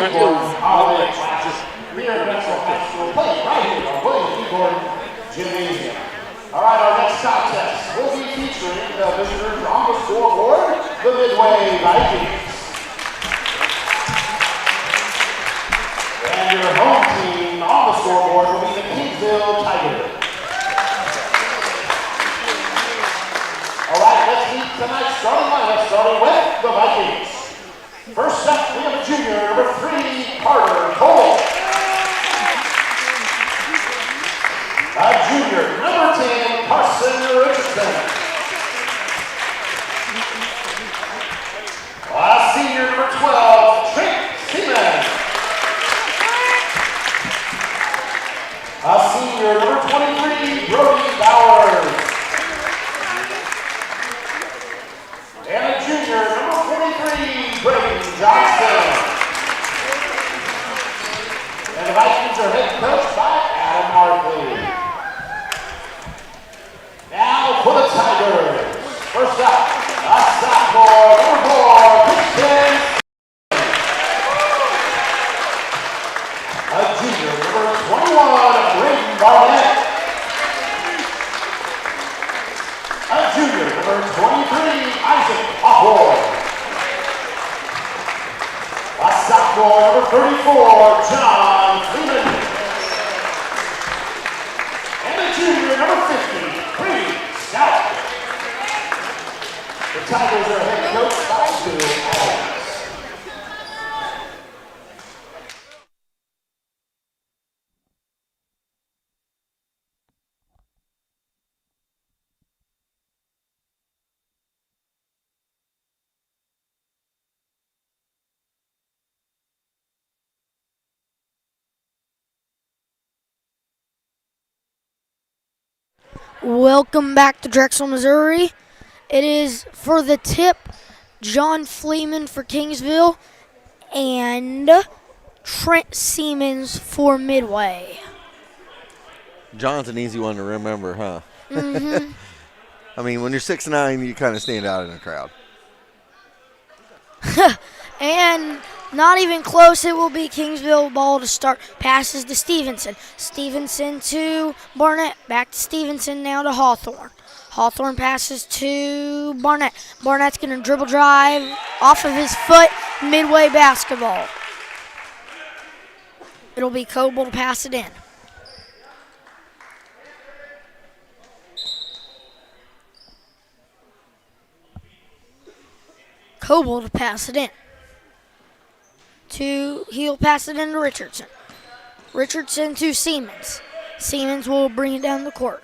Gordon College, just near Bethel High School. Play right here on William P. Gordon Gymnasium. All right, our next contest will be featuring the visitors on the scoreboard, the Midway Vikings. And your home team on the scoreboard will be the Kingsville Tigers. All right, let's meet tonight's starting lineup, starting with the Vikings. First up, we have junior number 3, Carter Cole. Junior number 10, Carson Richardson. Senior number 12, Trent Seaman. Senior number 23, Brody Bowers. And a junior number 43, Brayden Johnson. And the Vikings are head coached by Adam Hartley. Now for the Tigers. First up, a sophomore, number 4, Christian. A junior, number 21, Brayden Barnett. A junior, number 23, Isaac Hawthorne. A sophomore, number 34, John Freeman. And a junior, number 50, Scout. The Tigers are head coached by Bill Adams. Welcome back to Drexel, Missouri. It is for the tip, John Fleeman for Kingsville and Trent Siemens for Midway. John's an easy one to remember, huh? Mm-hmm. I mean, when you're 6'9", you kind of stand out in a crowd. And not even close, it will be Kingsville ball to start. Passes to Stevenson. Stevenson to Barnett. Back to Stevenson, now to Hawthorne. Hawthorne passes to Barnett. Barnett's going to dribble drive off of his foot. Midway basketball. It'll be Coble to pass it in. Coble to pass it in. He'll pass it into Richardson. Richardson to Siemens. Siemens will bring it down the court.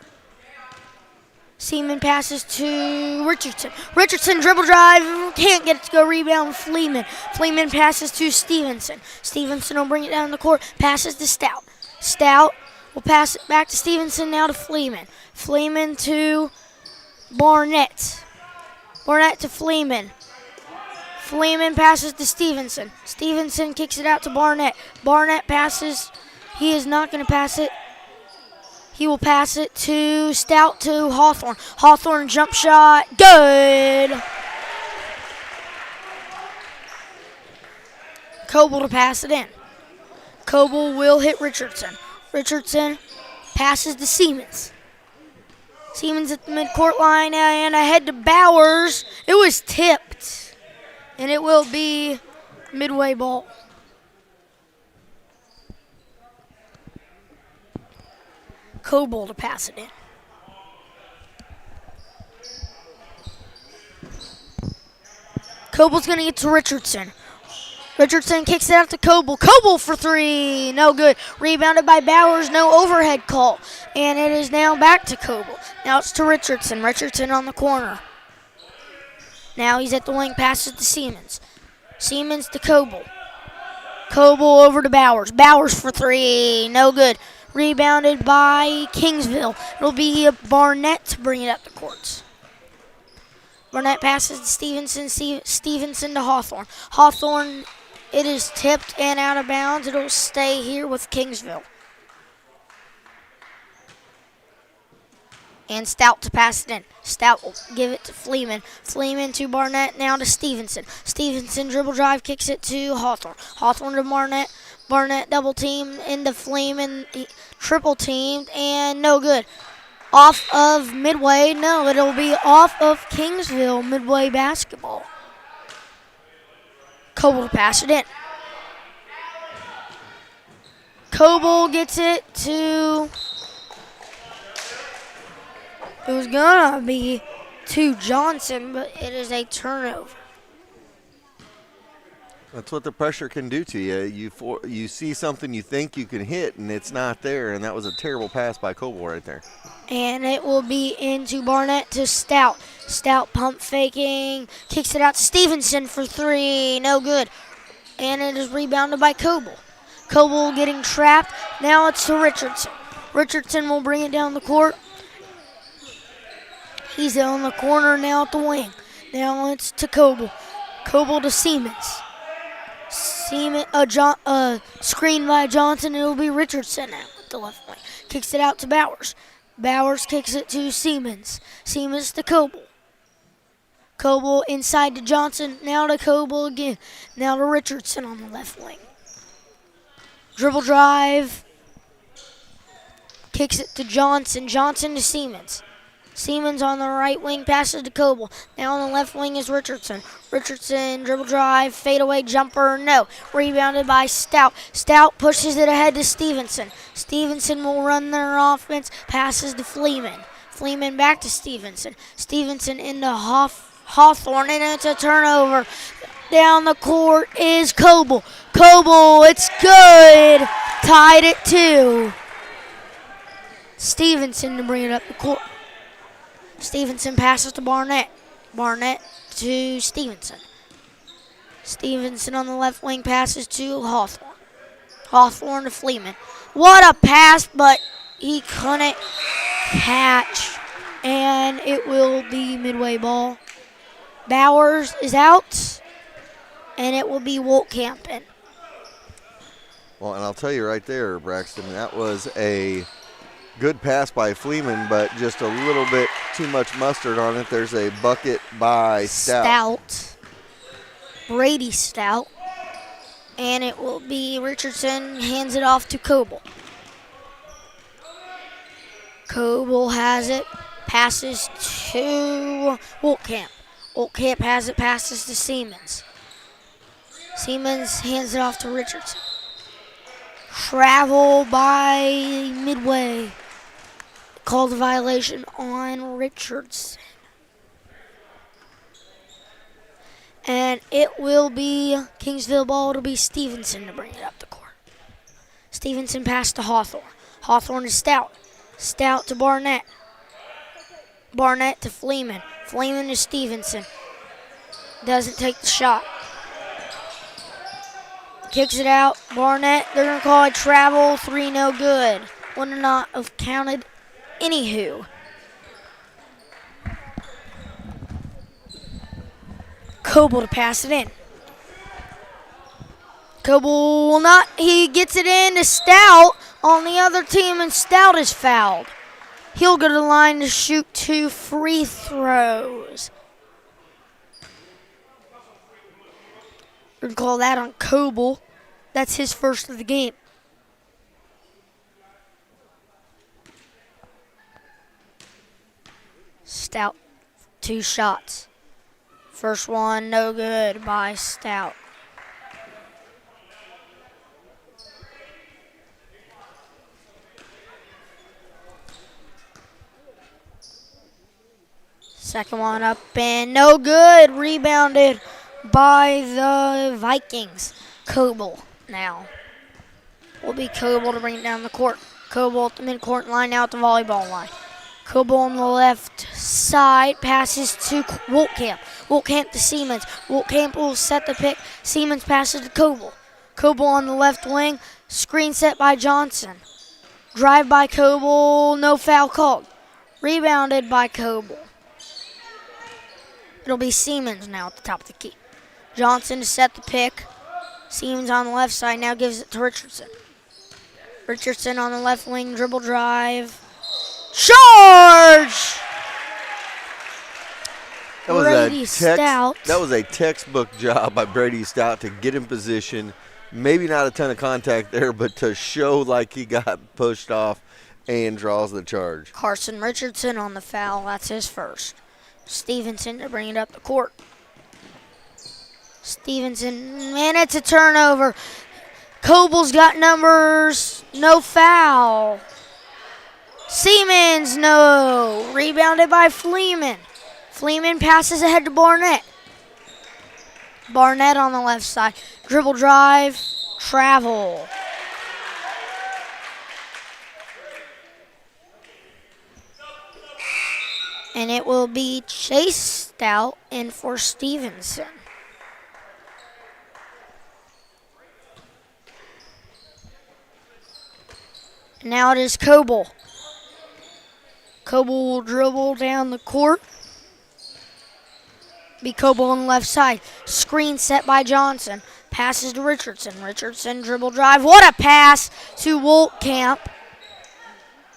Seaman passes to Richardson. Richardson dribble drive, can't get it to go, rebound Fleeman. Fleeman passes to Stevenson. Stevenson will bring it down the court, passes to Stout. Stout will pass it back to Stevenson, now to Fleeman. Fleeman to Barnett. Barnett to Fleeman. Fleeman passes to Stevenson. Stevenson kicks it out to Barnett. Barnett passes. He is not going to pass it. He will pass it to Stout to Hawthorne. Hawthorne jump shot. Good. Coble to pass it in. Coble will hit Richardson. Richardson passes to Siemens. Siemens at the midcourt line and ahead to Bowers. It was tipped. And it will be Midway ball. Coble to pass it in. Coble's going to get to Richardson. Richardson kicks it out to Coble. Coble for 3. No good. Rebounded by Bowers. No overhead call. And it is now back to Coble. Now it's to Richardson. Richardson on the corner. Now he's at the wing, passes to Siemens. Siemens to Coble. Coble over to Bowers. Bowers for 3. No good. Rebounded by Kingsville. It'll be Barnett to bring it up the courts. Barnett passes to Stevenson. Stevenson to Hawthorne. Hawthorne, it is tipped and out of bounds. It'll stay here with Kingsville. And Stout to pass it in. Stout will give it to Fleeman. Fleeman to Barnett, now to Stevenson. Stevenson dribble drive, kicks it to Hawthorne. Hawthorne to Barnett. Barnett double team into Fleeman, triple teamed, and no good. Off of Midway. No, it'll be off of Kingsville Midway basketball. Coble to pass it in. Coble gets it to, it was gonna be to Johnson, but it is a turnover. That's what the pressure can do to you. You see something you think you can hit, and it's not there, and that was a terrible pass by Coble right there. And it will be into Barnett to Stout. Stout pump faking, kicks it out to Stevenson for three, no good. And it is rebounded by Coble. Coble getting trapped. Now it's to Richardson. Richardson will bring it down the court. He's on the corner now at the wing. Now it's to Coble. Coble to Siemens. Screen by Johnson. It'll be Richardson now at the left wing. Kicks it out to Bowers. Bowers kicks it to Siemens. Siemens to Coble. Coble inside to Johnson. Now to Coble again. Now to Richardson on the left wing. Dribble drive. Kicks it to Johnson. Johnson to Siemens. Siemens on the right wing, passes to Coble. Now on the left wing is Richardson. Richardson, dribble drive, fadeaway jumper, no. Rebounded by Stout. Stout pushes it ahead to Stevenson. Stevenson will run their offense, passes to Fleeman. Fleeman back to Stevenson. Stevenson into Hawthorne, and it's a turnover. Down the court is Coble. Coble, it's good. Tied at 2. Stevenson to bring it up the court. Stevenson passes to Barnett. Barnett to Stevenson. Stevenson on the left wing passes to Hawthorne. Hawthorne to Fleeman. What a pass, but he couldn't catch. And it will be Midway ball. Bowers is out. And it will be Wolkamp in. Well, and I'll tell you right there, Braxton, that was a good pass by Fleeman, but just a little bit too much mustard on it. There's a bucket by Stout. Brady Stout. And it will be Richardson hands it off to Coble. Coble has it, passes to Wolkamp. Wolkamp has it, passes to Siemens. Siemens hands it off to Richardson. Travel by Midway. Called a violation on Richardson. And it will be Kingsville ball. It'll be Stevenson to bring it up the court. Stevenson passed to Hawthorne. Hawthorne to Stout. Stout to Barnett. Barnett to Fleeman. Fleeman to Stevenson. Doesn't take the shot. Kicks it out. Barnett, they're going to call it travel. 3, no good. Would not have counted anywho. Coble to pass it in. Coble will not. He gets it in to Stout on the other team, and Stout is fouled. He'll go to the line to shoot 2 free throws. We're going to call that on Coble. That's his first of the game. Stout, 2 shots. First one, no good by Stout. Second one up and no good. Rebounded by the Vikings. Coble now. Will be Coble to bring it down the court. Coble at the midcourt line, now at the volleyball line. Coble on the left side, passes to Wolkamp. Wolkamp to Siemens. Wolkamp will set the pick. Siemens passes to Coble. Coble on the left wing, screen set by Johnson. Drive by Coble, no foul called. Rebounded by Coble. It'll be Siemens now at the top of the key. Johnson to set the pick. Siemens on the left side now gives it to Richardson. Richardson on the left wing, dribble drive. Charge! Brady Stout. That was a textbook job by Brady Stout to get in position. Maybe not a ton of contact there, but to show like he got pushed off and draws the charge. Carson Richardson on the foul. That's his first. Stevenson to bring it up the court. Stevenson, and it's a turnover. Coble's got numbers. No foul. Siemens, no. Rebounded by Fleeman. Fleeman passes ahead to Barnett. Barnett on the left side. Dribble drive, travel. And it will be Chase Stout in for Stevenson. Now it is Coble. Coble will dribble down the court. Be Coble on the left side. Screen set by Johnson. Passes to Richardson. Richardson dribble drive. What a pass to Woltkamp.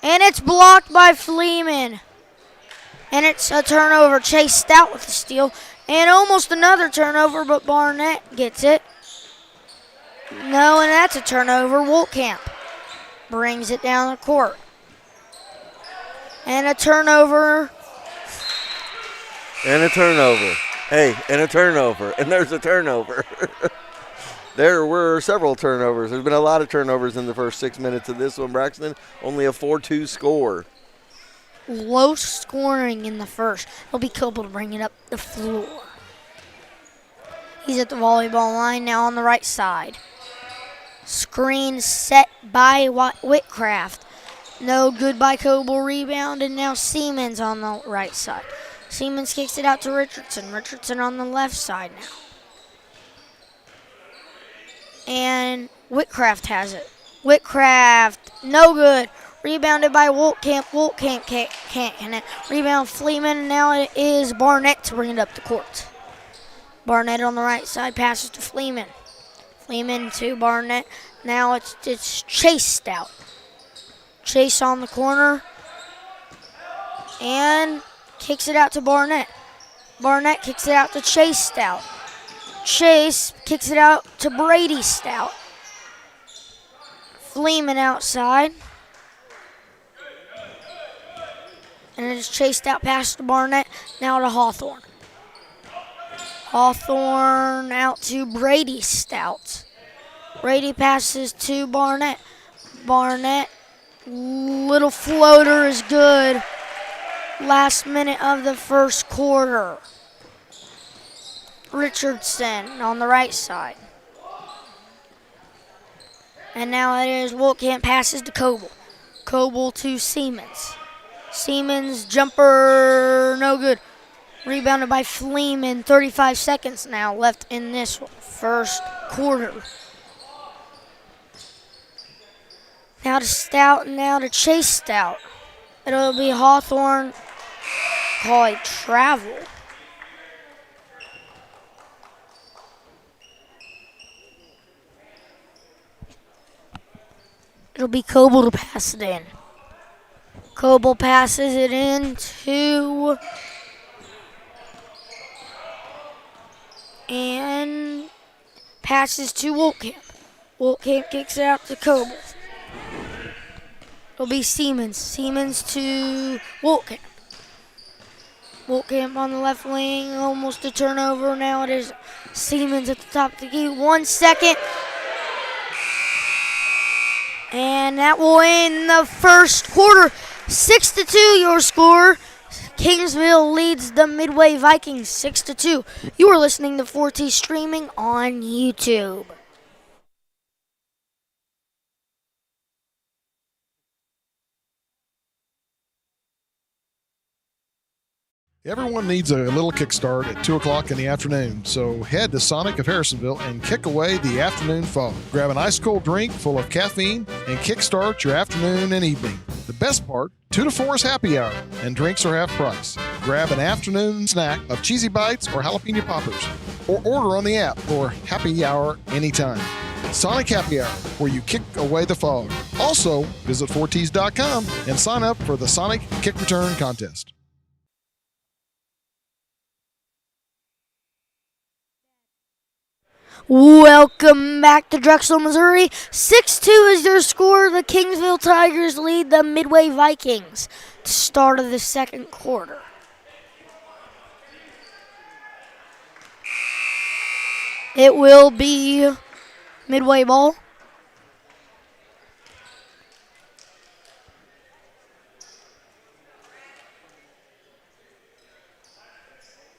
And it's blocked by Fleeman. And it's a turnover. Chase Stout with the steal. And almost another turnover, but Barnett gets it. No, and that's a turnover. Woltkamp brings it down the court. And a turnover. And a turnover. Hey, and a turnover. And there's a turnover. There were several turnovers. There's been a lot of turnovers in the first 6 minutes of this one, Braxton. Only a 4-2 score. Low scoring in the first. He'll be Coble to bring it up the floor. He's at the volleyball line now on the right side. Screen set by Whitcraft. No good by Coble. Rebound, and now Siemens on the right side. Siemens kicks it out to Richardson. Richardson on the left side now. And Whitcraft has it. Whitcraft, no good. Rebounded by Woltkamp. Woltkamp can't connect. Rebound Fleeman, and now it is Barnett to bring it up the court. Barnett on the right side, passes to Fleeman. Fleeman to Barnett. Now it's Chase Stout. Chase on the corner. And kicks it out to Barnett. Barnett kicks it out to Chase Stout. Chase kicks it out to Brady Stout. Fleeman outside. And it's Chase Stout pass to Barnett. Now to Hawthorne. Hawthorne out to Brady Stout. Brady passes to Barnett. Barnett, little floater is good. Last minute of the first quarter. Richardson on the right side. And now it is Woltkamp passes to Coble. Coble to Siemens. Siemens jumper, no good. Rebounded by Fleeman. 35 seconds now left in this first quarter. Now to Stout, and now to Chase Stout. It'll be Hawthorne. Call a travel. It'll be Coble to pass it in. Coble passes it in to... And passes to Woltkamp. Woltkamp kicks it out to Coble. It'll be Siemens. Siemens to Woltkamp. Woltkamp on the left wing. Almost a turnover. Now it is Siemens at the top of the key. 1 second. And that will end the first quarter. 6-2 your score. Kingsville leads the Midway Vikings 6-2. You are listening to 4T streaming on YouTube. Everyone needs a little kickstart at 2 o'clock in the afternoon, so head to Sonic of Harrisonville and kick away the afternoon fog. Grab an ice-cold drink full of caffeine and kickstart your afternoon and evening. The best part, 2 to 4 is happy hour, and drinks are half price. Grab an afternoon snack of Cheesy Bites or Jalapeno Poppers, or order on the app for happy hour anytime. Sonic Happy Hour, where you kick away the fog. Also, visit 4ts.com and sign up for the Sonic Kick Return Contest. Welcome back to Drexel, Missouri. 6-2 is their score. The Kingsville Tigers lead the Midway Vikings to start of the second quarter. It will be Midway ball.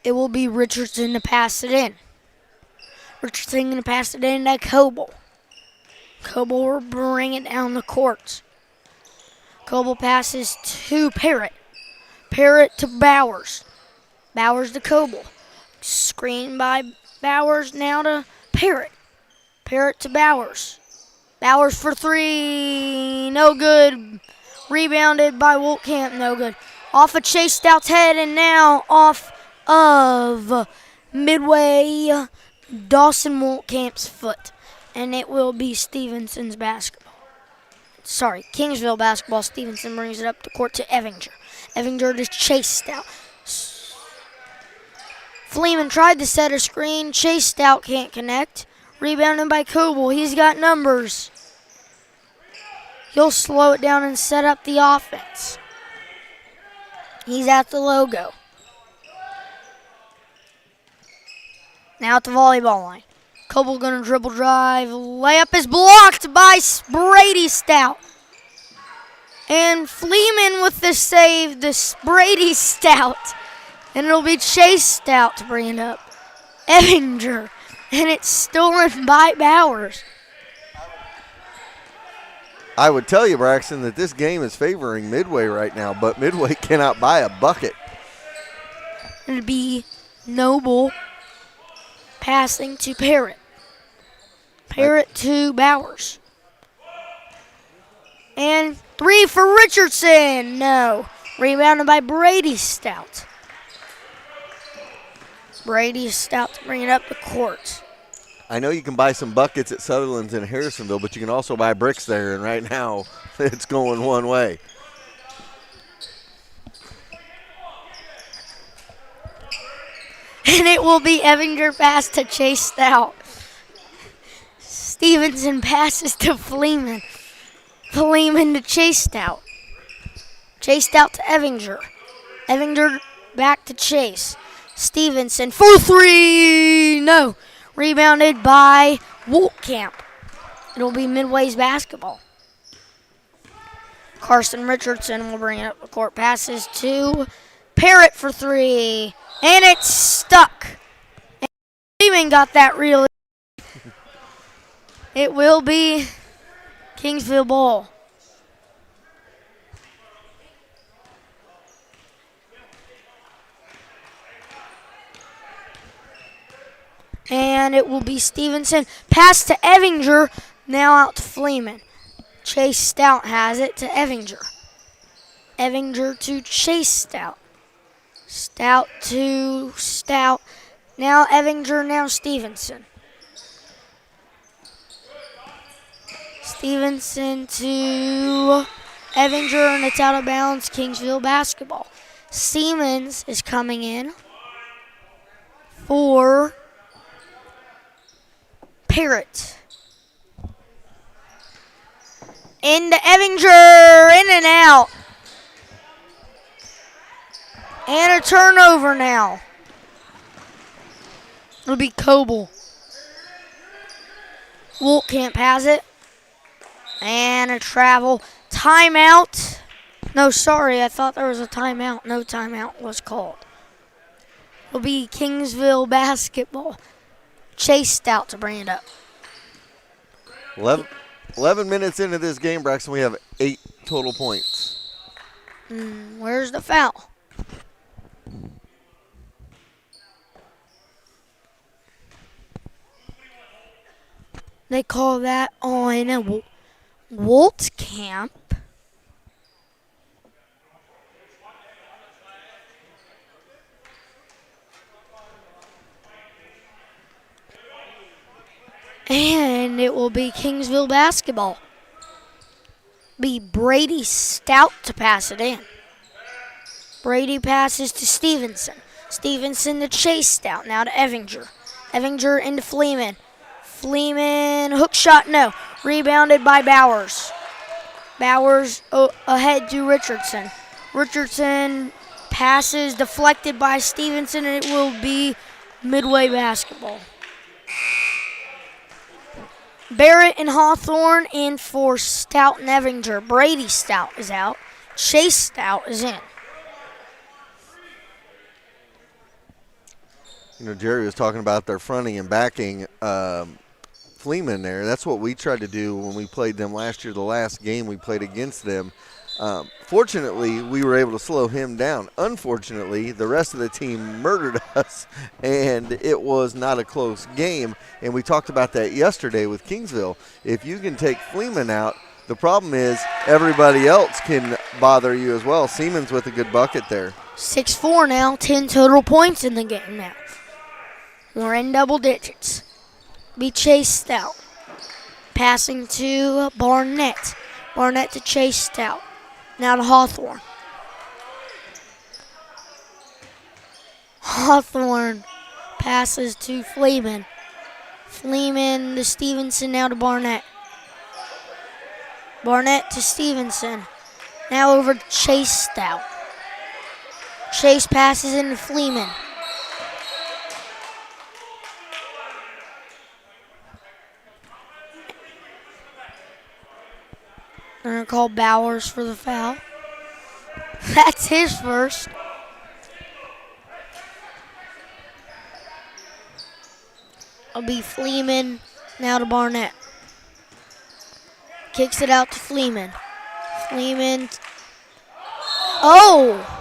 It will be Richardson to pass it in. Richardson going to pass it in to Coble. Coble will bring it down the court. Coble passes to Parrott. Parrott to Bowers. Bowers to Coble. Screen by Bowers now to Parrott. Parrott to Bowers. Bowers for three. No good. Rebounded by Wolkamp. No good. Off of Chase Stout's head and now off of Midway Dawson Wolkamp's foot. And it will be Stevenson's basketball. Sorry, Kingsville basketball. Stevenson brings it up the court to Evinger. Evinger to Chase Stout. Fleeman tried to set a screen. Chase Stout can't connect. Rebounded by Coble. He's got numbers. He'll slow it down and set up the offense. He's at the logo. Now at the volleyball line. Coble gonna dribble drive. Layup is blocked by Brady Stout. And Fleeman with the save, this Brady Stout. And it'll be Chase Stout to bring it up. Evinger. And it's stolen by Bowers. I would tell you, Braxton, that this game is favoring Midway right now, but Midway cannot buy a bucket. It'll be Noble passing to Parrott. Parrott to Bowers. And three for Richardson. No. Rebounded by Brady Stout. Brady Stout to bring it up the court. I know you can buy some buckets at Sutherland's in Harrisonville, but you can also buy bricks there, and right now it's going one way. And it will be Evinger pass to Chase Stout. Stevenson passes to Fleeman. Fleeman to Chase Stout. Chase Stout to Evinger. Evinger back to Chase. Stevenson for three. No. Rebounded by Wolkamp. It'll be Midway's basketball. Carson Richardson will bring it up the court. Passes to Parrott for three. And it's stuck. And Freeman got that really. It will be Kingsville ball. And it will be Stevenson. Pass to Evinger. Now out to Fleeman. Chase Stout has it to Evinger. Evinger to Chase Stout. Stout to Stout. Now Evinger, now Stevenson. Stevenson to Evinger, and it's out of bounds. Kingsville basketball. Siemens is coming in for Parrott. Into Evinger, in and out. And a turnover now. It'll be Coble. Wolkamp has it. And a travel. Timeout. No, sorry, I thought there was a timeout. No timeout was called. It'll be Kingsville basketball. Chase Stout to bring it up. 11 minutes into this game, Braxton, we have 8 total points. Where's the foul? They call that on Wolkamp. And and it will be Kingsville basketball. Be Brady Stout to pass it in. Brady passes to Stevenson. Stevenson to Chase Stout. Now to Evinger. Evinger into Fleeman. Fleeman, hook shot, no. Rebounded by Bowers. Bowers ahead to Richardson. Richardson passes deflected by Stevenson, and it will be Midway basketball. Barrett and Hawthorne in for Stout and Evinger. Brady Stout is out. Chase Stout is in. You know, Jerry was talking about their fronting and backing Fleeman there. That's what we tried to do when we played them last year, the last game we played against them. Fortunately, we were able to slow him down. Unfortunately, the rest of the team murdered us, and it was not a close game. And we talked about that yesterday with Kingsville. If you can take Fleeman out, the problem is everybody else can bother you as well. Siemens with a good bucket there. 6-4 now, 10 total points in the game now. We're in double digits. Be Chase Stout. Passing to Barnett. Barnett to Chase Stout. Now to Hawthorne. Hawthorne passes to Fleeman. Fleeman to Stevenson, now to Barnett. Barnett to Stevenson. Now over to Chase Stout. Chase passes into Fleeman. They're going to call Bowers for the foul. That's his first. It'll be Fleeman, now to Barnett. Kicks it out to Fleeman. Fleeman. Oh!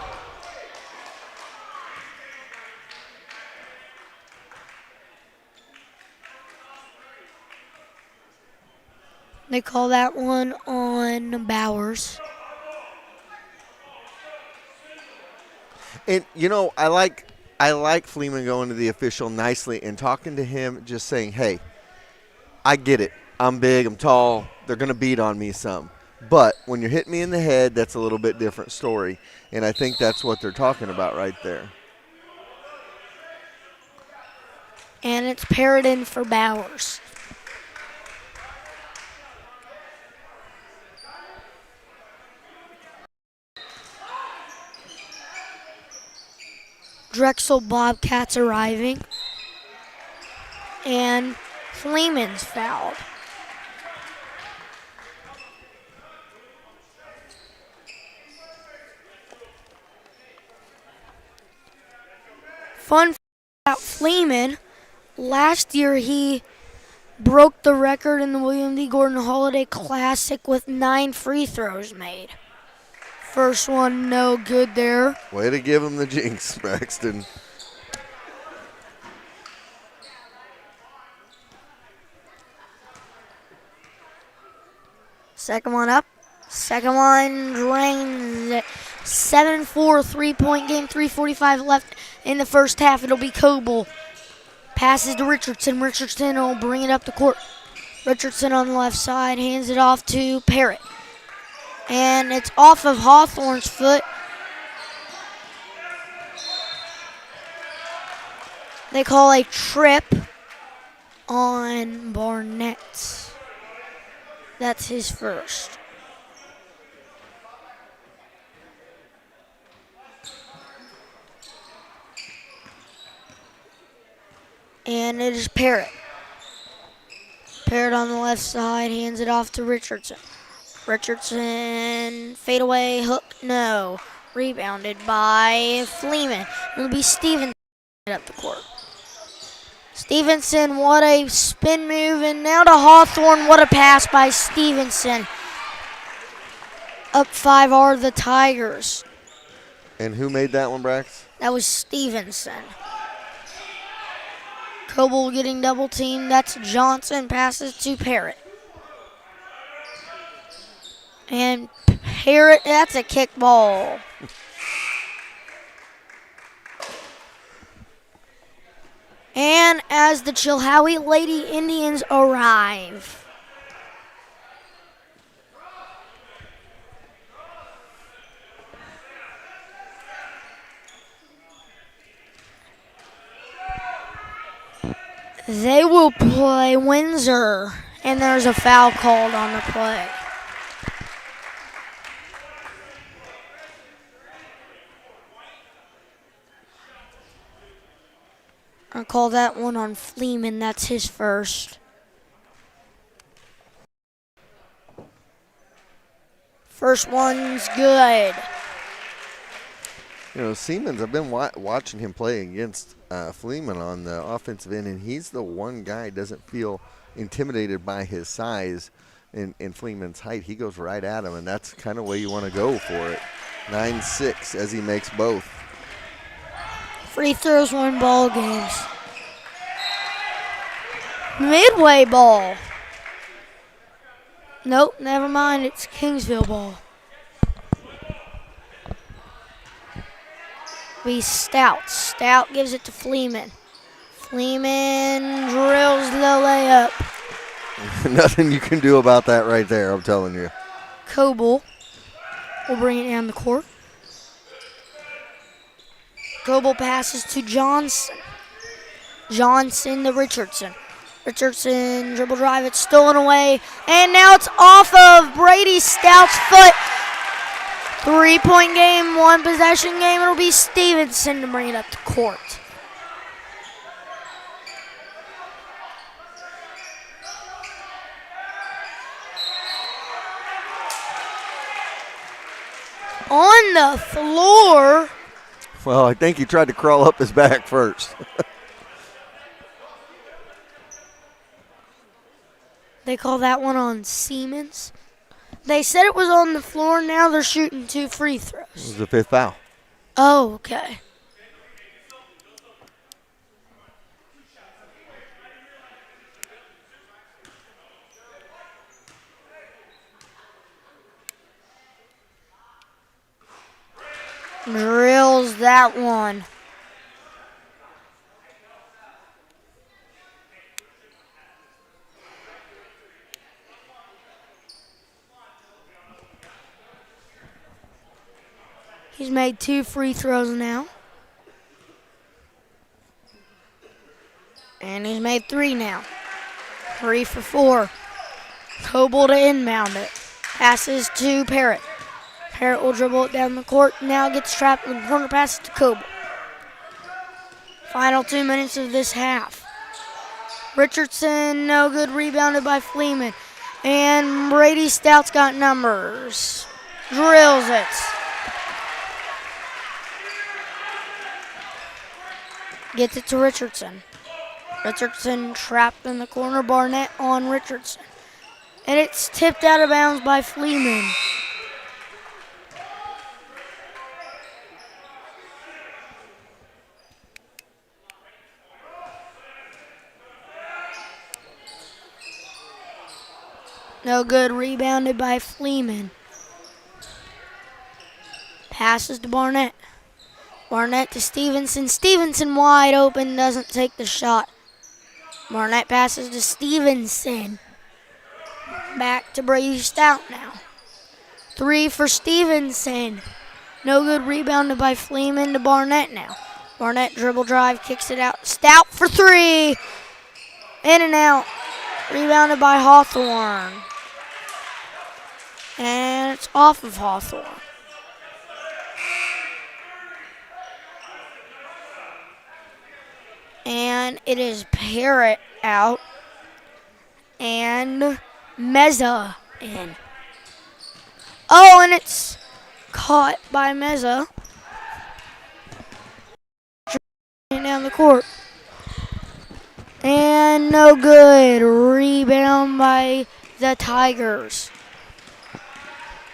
They call that one on Bowers. And, you know, I like Fleeman going to the official nicely and talking to him, just saying, hey, I get it. I'm big, I'm tall. They're going to beat on me some. But when you're hitting me in the head, that's a little bit different story. And I think that's what they're talking about right there. And it's paired in for Bowers. Drexel Bobcats arriving. And Fleeman's fouled. Fun fact about Fleeman, last year he broke the record in the William D. Gordon Holiday Classic with 9 free throws made. First one, no good there. Way to give him the jinx, Braxton. Second one up. Second one drains it. 7-4 3-point game, 3:45 left in the first half. It'll be Coble. Passes to Richardson. Richardson will bring it up the court. Richardson on the left side hands it off to Parrott. And it's off of Hawthorne's foot. They call a trip on Barnett. That's his first. And it is Parrott. Parrott on the left side hands it off to Richardson. Richardson, fadeaway, hook, no. Rebounded by Fleeman. It'll be Stevenson up the court. Stevenson, what a spin move, and now to Hawthorne, what a pass by Stevenson. Up 5 are the Tigers. And who made that one, Brax? That was Stevenson. Coble getting double teamed. That's Johnson. Passes to Parrott. And Parrott, that's a kick ball. And as the Chilhowie Lady Indians arrive, they will play Windsor, and there's a foul called on the play. I'll call that one on Fleeman. That's his first. First one's good. You know, Siemens, I've been watching him play against Fleeman on the offensive end, and he's the one guy doesn't feel intimidated by his size and Fleeman's height. He goes right at him, and that's kind of the way you want to go for it. 9-6 as he makes both. Free throws win ball games. Midway ball. Nope, never mind. It's Kingsville ball. Be Stout. Stout gives it to Fleeman. Fleeman drills the layup. Nothing you can do about that right there, I'm telling you. Coble will bring it down the court. Coble passes to Johnson. Johnson to Richardson. Richardson dribble drive, it's stolen away, and now it's off of Brady Stout's foot. 3-point game, 1 possession game. It'll be Stevenson to bring it up to court. On the floor. Well, I think he tried to crawl up his back first. They call that one on Siemens. They said it was on the floor. Now they're shooting 2 free throws. It was the 5th foul. Oh, okay. Drills that one. He's made 2 free throws now. And he's made 3 now. 3 for 4. Coble to inbound it. Passes to Parrott. Parrott will dribble it down the court. Now gets trapped in the corner. Passes to Coble. Final 2 minutes of this half. Richardson, no good. Rebounded by Fleeman. And Brady Stout's got numbers. Drills it. Gets it to Richardson. Richardson trapped in the corner. Barnett on Richardson. And it's tipped out of bounds by Fleeman. No good. Rebounded by Fleeman. Passes to Barnett. Barnett to Stevenson. Stevenson wide open, doesn't take the shot. Barnett passes to Stevenson. Back to Brady Stout now. 3 for Stevenson. No good. Rebounded by Fleeman to Barnett now. Barnett dribble drive, kicks it out. Stout for 3. In and out. Rebounded by Hawthorne. And it's off of Hawthorne. And it is Parrott out and Meza in. Oh, and it's caught by Meza. Down the court. And no good. Rebound by the Tigers.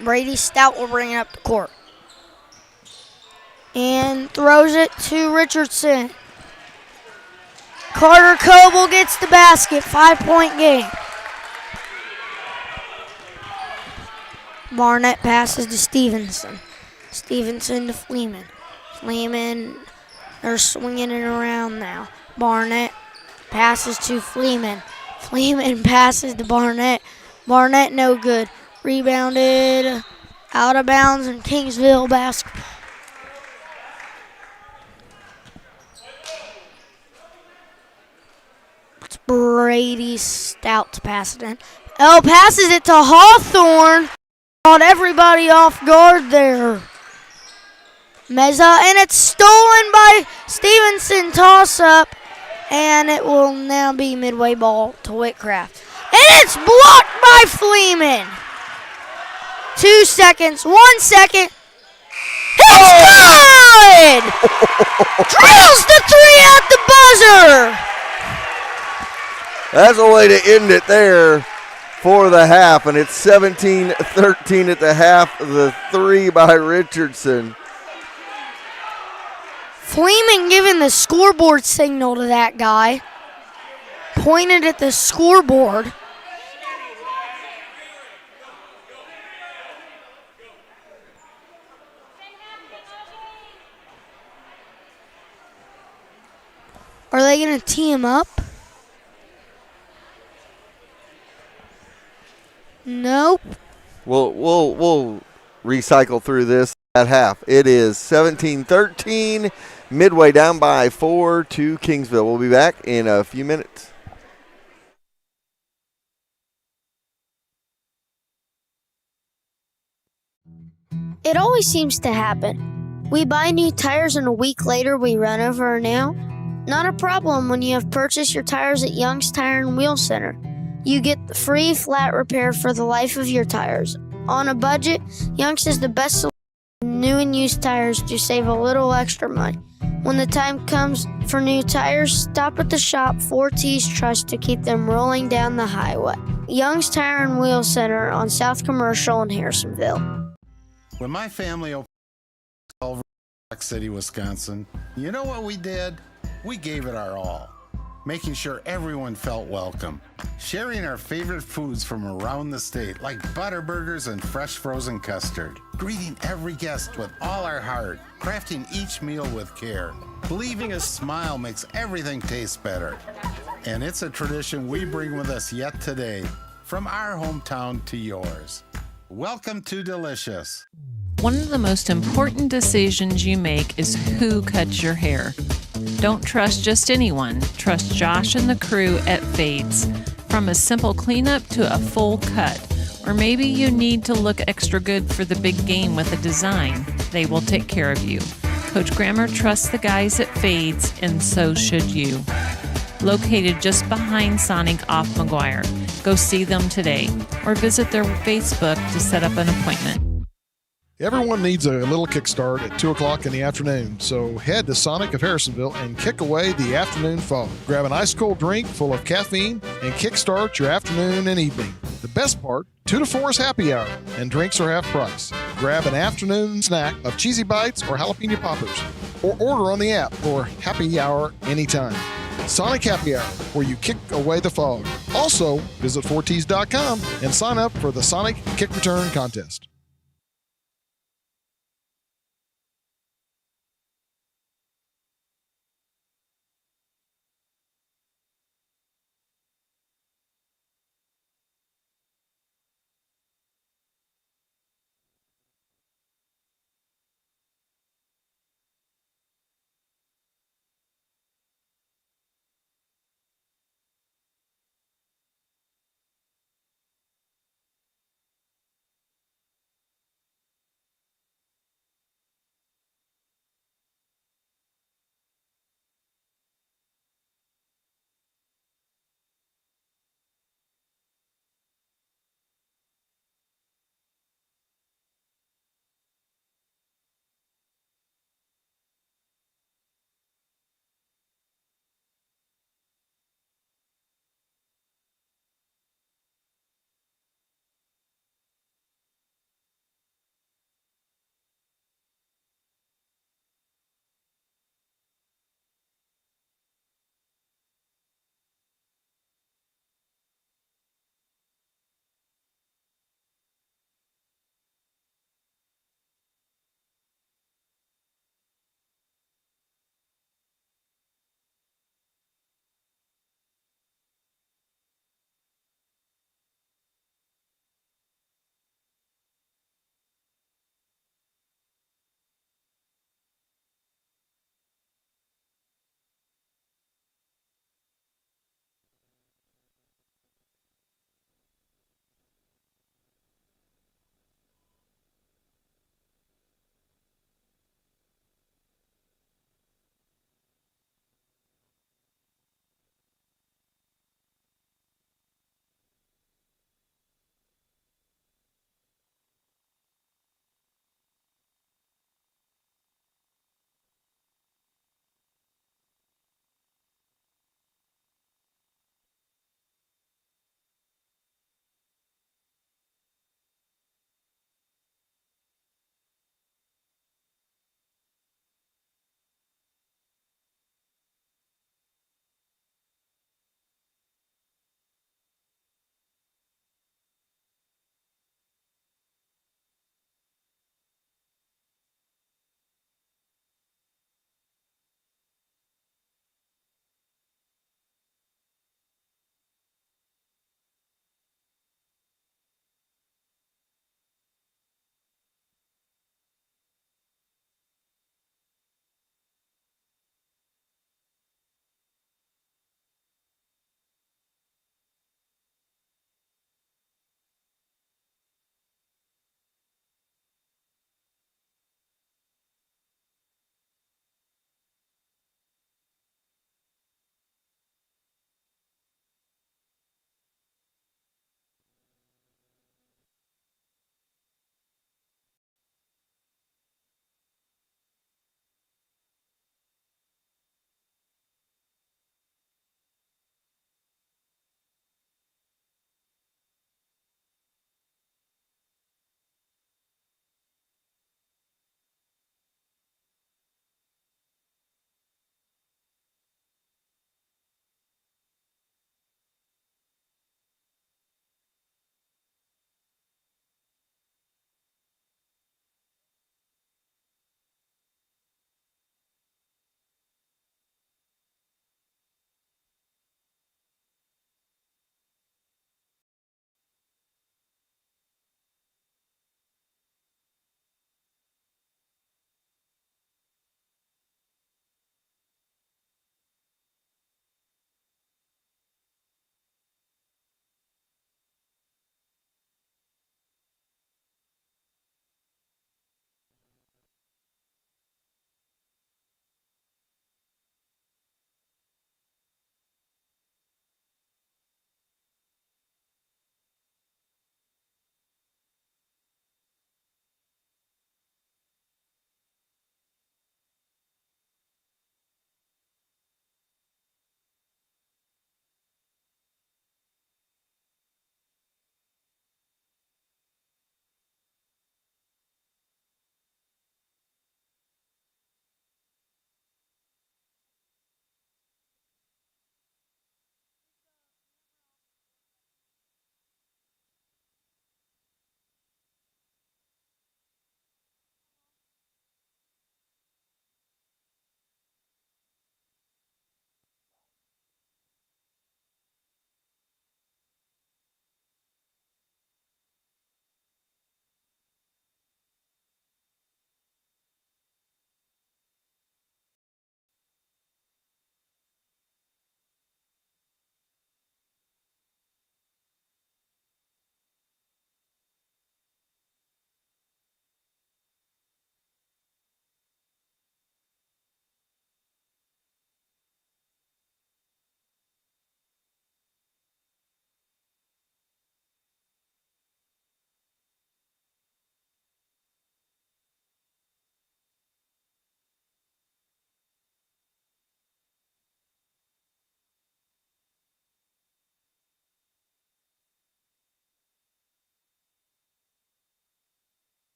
Brady Stout will bring it up the court. And throws it to Richardson. Carter Coble gets the basket. 5-point game. Barnett passes to Stevenson. Stevenson to Fleeman. Fleeman, they're swinging it around now. Barnett passes to Fleeman. Fleeman passes to Barnett. Barnett no good. Rebounded out of bounds in Kingsville basketball. It's Brady Stout to pass it in. Oh, passes it to Hawthorne. Caught everybody off guard there. Meza, and it's stolen by Stevenson. Toss up, and it will now be Midway ball to Whitcraft. And it's blocked by Fleeman. 2 seconds, 1 second. It's good! Drills the three at the buzzer. That's a way to end it there for the half, and it's 17-13 at the half. The three by Richardson. Fleeman giving the scoreboard signal to that guy. Pointed at the scoreboard. Are they going to tee him up? Nope. We'll recycle through this at half. It is 17-13. Midway down by 4 to Kingsville. We'll be back in a few minutes. It always seems to happen. We buy new tires and a week later we run over a nail. Not a problem when you have purchased your tires at Young's Tire and Wheel Center. You get the free flat repair for the life of your tires. On a budget, Young's is the best solution in new and used tires to save a little extra money. When the time comes for new tires, stop at the shop 4T's Trust to keep them rolling down the highway. Young's Tire and Wheel Center on South Commercial in Harrisonville. When my family opened Culver City, Wisconsin, you know what we did? We gave it our all, making sure everyone felt welcome, sharing our favorite foods from around the state, like Butterburgers and fresh frozen custard, greeting every guest with all our heart, crafting each meal with care. Leaving a smile makes everything taste better. And it's a tradition we bring with us yet today, from our hometown to yours. Welcome to Delicious. One of the most important decisions you make is who cuts your hair. Don't trust just anyone. Trust Josh and the crew at Fades. From a simple cleanup to a full cut. Or maybe you need to look extra good for the big game with a design. They will take care of you. Coach Grammer trusts the guys at Fades, and so should you. Located just behind Sonic off McGuire. Go see them today or visit their Facebook to set up an appointment. Everyone needs a little kickstart at 2 o'clock in the afternoon, so head to Sonic of Harrisonville and kick away the afternoon fog. Grab an ice-cold drink full of caffeine and kickstart your afternoon and evening. The best part, 2 to 4 is happy hour, and drinks are half price. Grab an afternoon snack of cheesy bites or jalapeno poppers, or order on the app for happy hour anytime. Sonic Happy Hour, where you kick away the fog. Also, visit 4ts.com and sign up for the Sonic Kick Return Contest.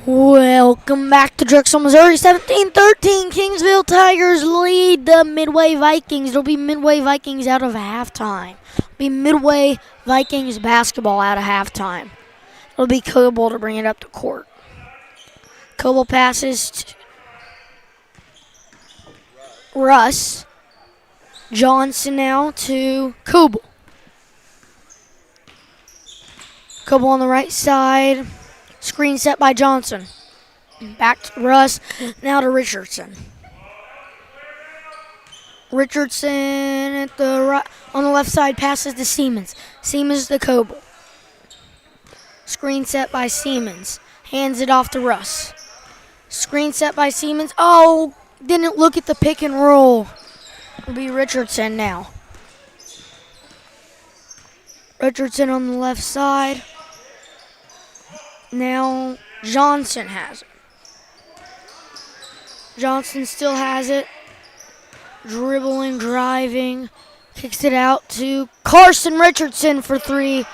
Welcome back to Drexel, Missouri. 17-13, Kingsville Tigers lead the Midway Vikings. It'll be Midway Vikings out of halftime. It'll be Midway Vikings basketball out of halftime. It'll be Coble to bring it up to court. Coble passes to Russ. Johnson now to Coble. Coble on the right side. Screen set by Johnson. Back to Russ. Now to Richardson. Richardson at the right, on the left side passes to Siemens. Siemens to Coble. Screen set by Siemens. Hands it off to Russ. Screen set by Siemens. Oh, didn't look at the pick and roll. It'll be Richardson now. Richardson on the left side. Now Johnson has it. Johnson still has it. Dribbling, driving. Kicks it out to Carson Richardson for three.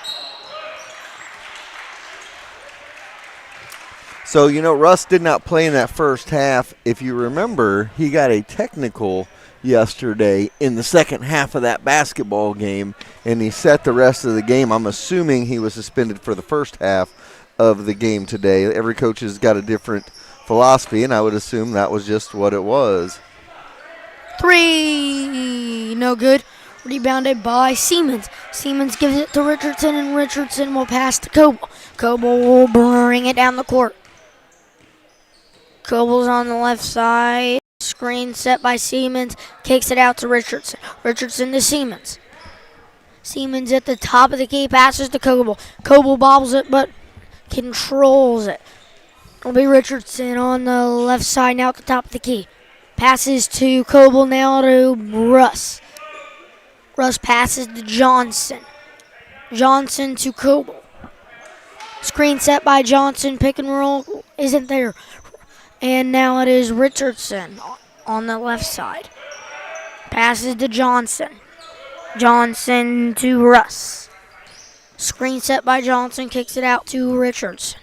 So, Russ did not play in that first half. If you remember, he got a technical yesterday in the second half of that basketball game, and he set the rest of the game. I'm assuming he was suspended for the first half of the game today. Every coach has got a different philosophy, and I would assume that was just what it was. Three, no good. Rebounded by Siemens. Siemens gives it to Richardson, and Richardson will pass to Coble. Coble will bring it down the court. Coble's on the left side. Screen set by Siemens. Kicks it out to Richardson. Richardson to Siemens. Siemens at the top of the key. Passes to Coble. Coble bobbles it, but controls it. It'll be Richardson on the left side now at the top of the key. Passes to Coble now to Russ. Russ passes to Johnson. Johnson to Coble. Screen set by Johnson. Pick and roll isn't there. And now it is Richardson on the left side. Passes to Johnson. Johnson to Russ. Screen set by Johnson. Kicks it out to Richardson.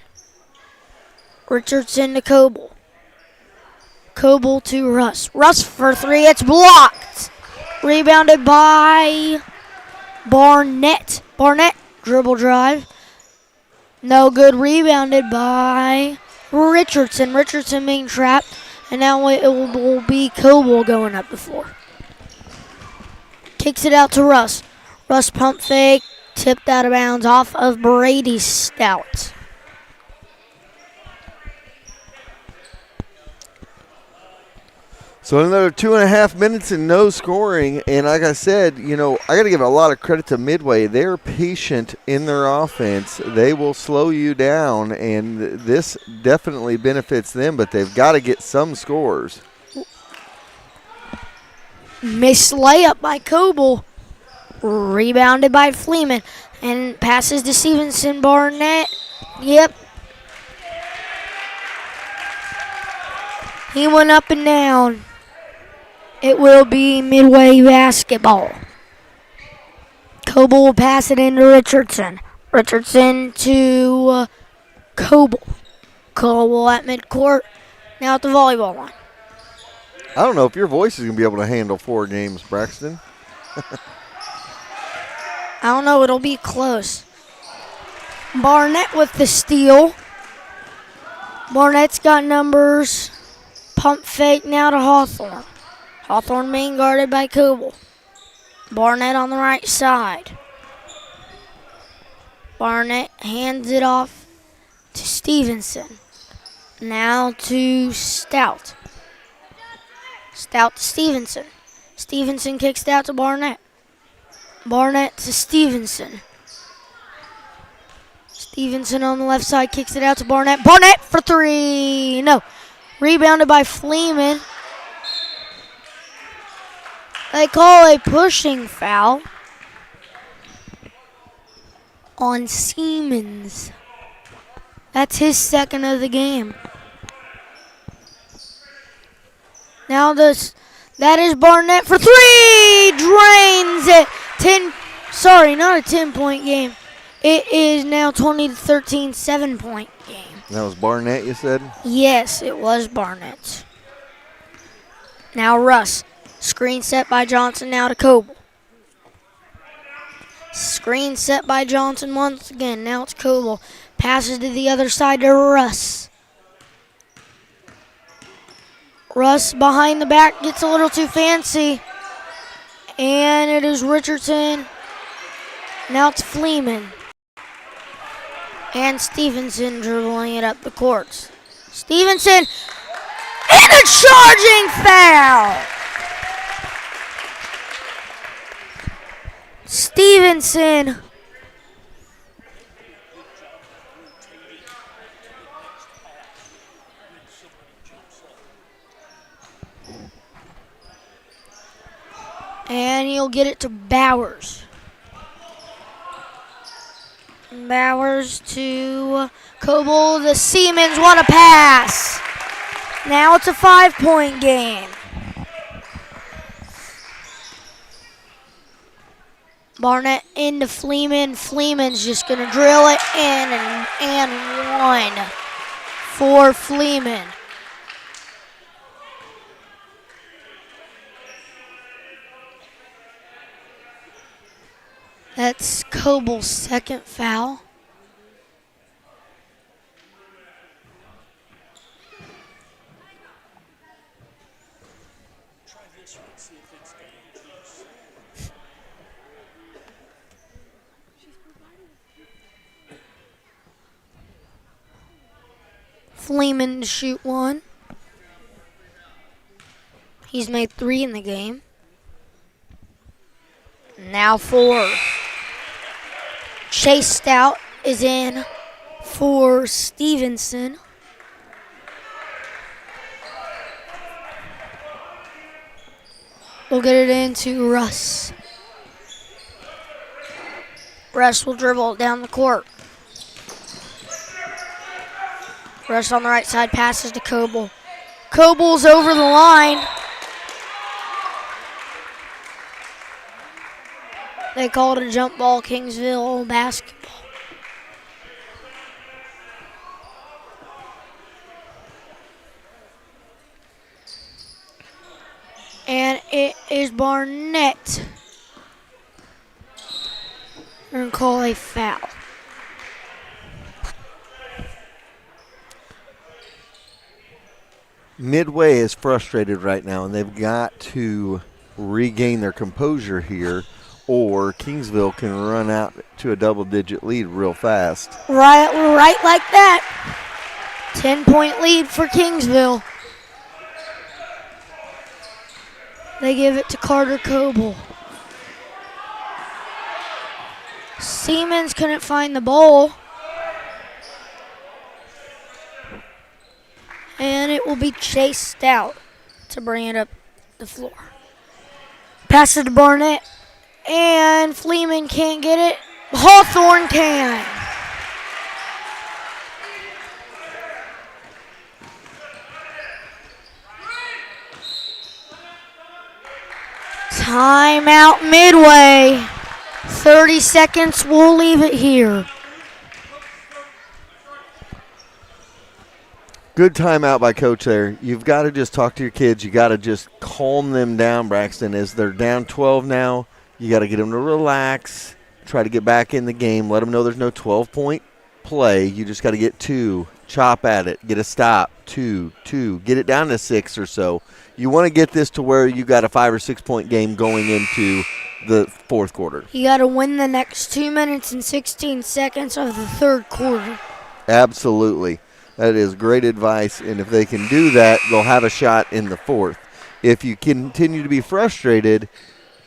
Richardson to Coble. Coble to Russ. Russ for three. It's blocked. Rebounded by Barnett. Barnett, dribble drive. No good. Rebounded by Richardson. Richardson being trapped. And now it will be Coble going up the floor. Kicks it out to Russ. Russ pump fake. Tipped out of bounds off of Brady Stout. So another 2.5 minutes and no scoring. And like I said, I got to give a lot of credit to Midway. They're patient in their offense. They will slow you down, and this definitely benefits them, but they've got to get some scores. Missed layup by Coble. Rebounded by Fleeman. And passes to Stevenson. Barnett. Yep. He went up and down. It will be Midway basketball. Coble will pass it into Richardson. Richardson to Coble. Coble at midcourt. Now at the volleyball line. I don't know if your voice is going to be able to handle 4 games, Braxton. I don't know. It'll be close. Barnett with the steal. Barnett's got numbers. Pump fake now to Hawthorne. Hawthorne being guarded by Coble. Barnett on the right side. Barnett hands it off to Stevenson. Now to Stout. Stout to Stevenson. Stevenson kicks it out to Barnett. Barnett to Stevenson. Stevenson on the left side kicks it out to Barnett. Barnett for three. No. Rebounded by Fleeman. They call a pushing foul on Siemens. That's his second of the game. Now that is Barnett for three. Drains it. Not a 10-point game. It is now 20-13, 7-point game. That was Barnett, you said? Yes, it was Barnett. Now Russ. Screen set by Johnson now to Coble. Screen set by Johnson once again. Now it's Coble. Passes to the other side to Russ. Russ behind the back gets a little too fancy. And it is Richardson. Now it's Fleeman. And Stevenson dribbling it up the courts. Stevenson and a charging foul. Stevenson. And he'll get it to Bowers. Bowers to Coble. The Siemens want a pass. Now it's a 5-point game. Barnett into Fleeman. Fleeman's just going to drill it in and one for Fleeman. That's Coble's second foul. Fleeman to shoot one. He's made 3 in the game. Now 4. Chase Stout is in for Stevenson. We'll get it into Russ. Russ will dribble it down the court. Russ on the right side passes to Coble. Coble's over the line. They called it a jump ball, Kingsville basketball. And it is Barnett. We're going to call a foul. Midway is frustrated right now, and they've got to regain their composure here, or Kingsville can run out to a double-digit lead real fast. Right like that. 10-point lead for Kingsville. They give it to Carter Coble. Siemens couldn't find the ball. And it will be Chase Stout to bring it up the floor. Pass it to Barnett. And Fleeman can't get it. Hawthorne can. Timeout Midway. 30 seconds, we'll leave it here. Good timeout by Coach there. You've got to just talk to your kids. You got to just calm them down, Braxton. As they're down 12 now, you got to get them to relax, try to get back in the game, let them know there's no 12-point play. You just got to get 2, chop at it, get a stop, 2, get it down to 6 or so. You want to get this to where you got a 5 or 6 point game going into the fourth quarter. You got to win the next 2 minutes and 16 seconds of the third quarter. Absolutely. That is great advice, and if they can do that, they'll have a shot in the fourth. If you continue to be frustrated,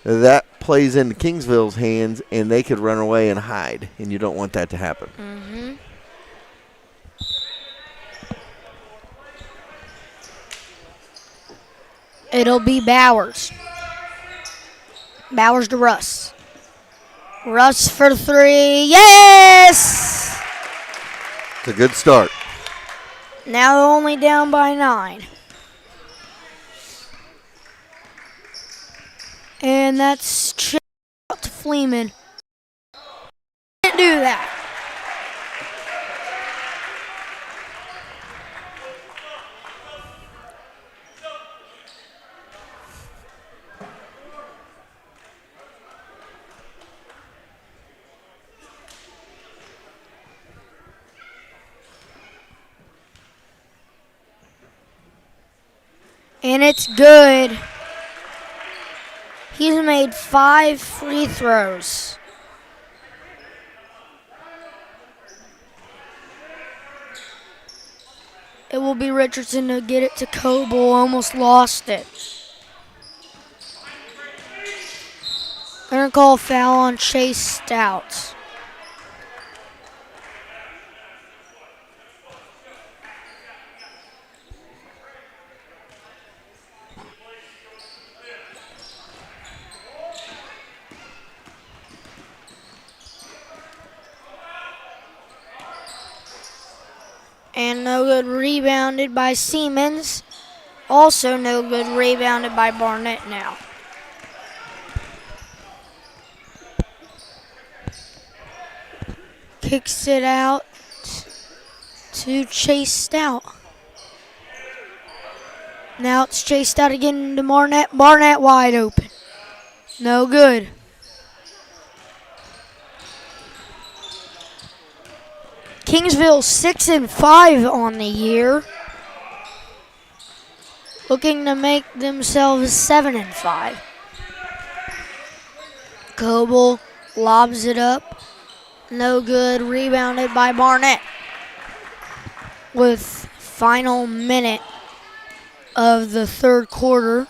that plays into Kingsville's hands, and they could run away and hide, and you don't want that to happen. Mm-hmm. It'll be Bowers. Bowers to Russ. Russ for 3. Yes! It's a good start. Now they're only down by 9. And that's chipped out to Fleeman. Can't do that. And it's good. He's made 5 free throws. It will be Richardson to get it to Coble. Almost lost it. They're going to call a foul on Chase Stout. And no good, rebounded by Siemens. Also no good, rebounded by Barnett now. Kicks it out to Chase Stout. Now it's Chase Stout again to Barnett. Barnett wide open. No good. Kingsville 6-5 on the year. Looking to make themselves 7-5. Coble lobs it up. No good. Rebounded by Barnett. With final minute of the third quarter.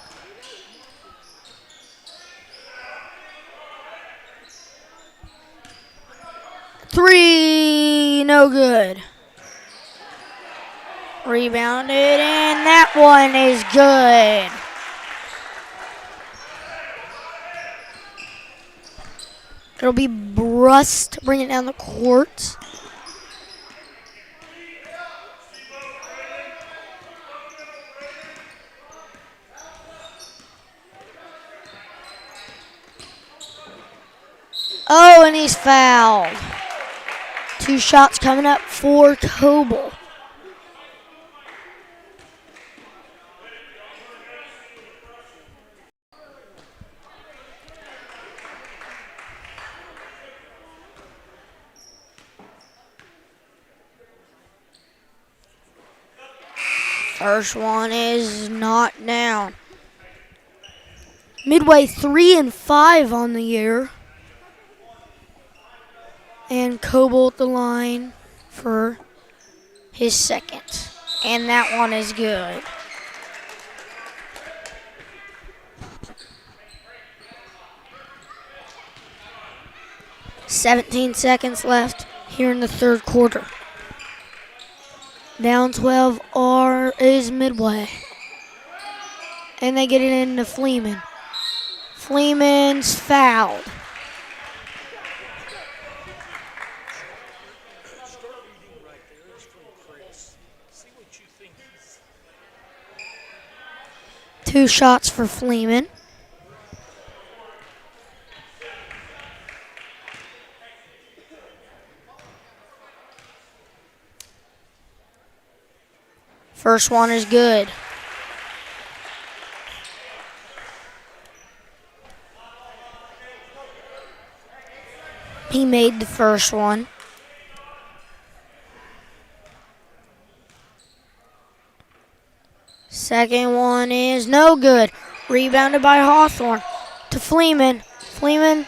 Three, no good. Rebounded, and that one is good. It'll be Brust bringing it down the court. Oh, and he's fouled. 2 shots coming up for Coble. First one is not down. Midway 3-5 on the year. And Coble at the line for his second. And that one is good. "17 seconds left here in the third quarter. Down 12 is Midway. And they get it into Fleeman. Fleeman's fouled. Two shots for Fleeman. First one is good. He made the first one. Second one is no good. Rebounded by Hawthorne to Fleeman. Fleeman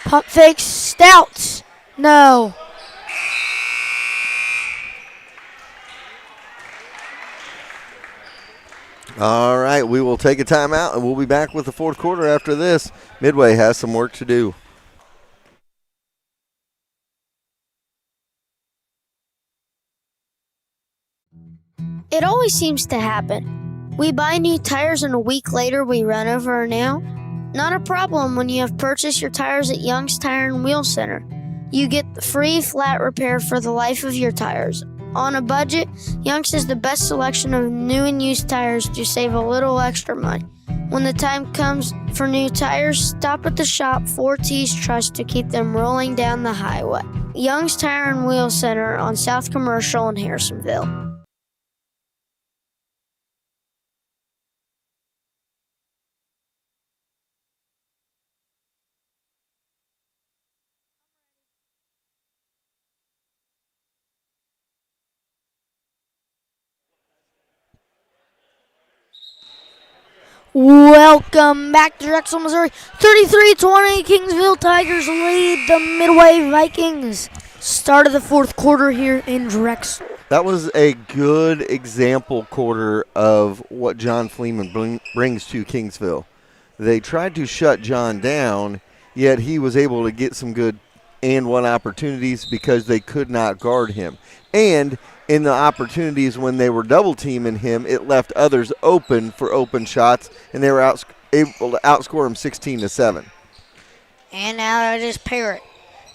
pump fakes Stouts. No. All right, we will take a timeout, and we'll be back with the fourth quarter after this. Midway has some work to do. It always seems to happen. We buy new tires and a week later we run over a nail. Not a problem when you have purchased your tires at Young's Tire and Wheel Center. You get the free flat repair for the life of your tires. On a budget, Young's has the best selection of new and used tires to save a little extra money. When the time comes for new tires, stop at the shop 4T's Trust to keep them rolling down the highway. Young's Tire and Wheel Center on South Commercial in Harrisonville. Welcome back to Drexel, Missouri. 33-20, Kingsville Tigers lead the Midway Vikings. Start of the fourth quarter here in Drexel. That was a good example quarter of what John Fleeman brings to Kingsville. They tried to shut John down, yet he was able to get some good and one opportunities because they could not guard him. And in the opportunities when they were double teaming him, it left others open for open shots, and they were able to outscore him 16-7. And now it is Parrott.